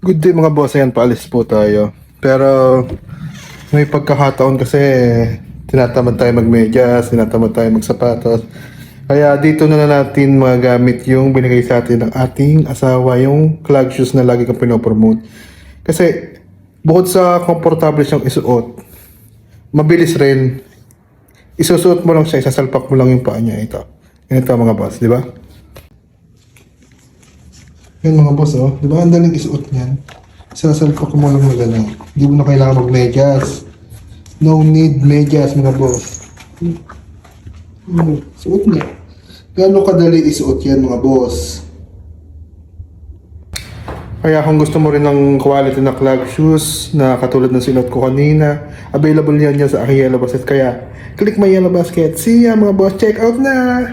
Good day mga boss, ayan paalis po tayo. Pero may pagkakataon kasi tinatamad tayo magmedyas, tinatamad tayo magsapatos. Kaya dito na natin magagamit yung binigay sa atin ng ating asawa, yung clog shoes na lagi kang pinopromote. Kasi bukod sa komportable siyang isuot, mabilis rin. Isusuot mo lang siya, isasalpak mo lang yung paa niya. Ito mga boss, di ba? Yan mga boss, oh. Di ba ang daling isuot niyan? Sasalpak mo lang na gano'n. Hindi mo na kailangan mag-medyas. No need medyas mga boss. Suot niya. Gano'ng kadali isuot yan mga boss. Kaya kung gusto mo rin ng quality na clog shoes na katulad ng sinuot ko kanina, available yan sa aking Yellow Basket. Kaya click my Yellow Basket. See ya mga boss, check out na!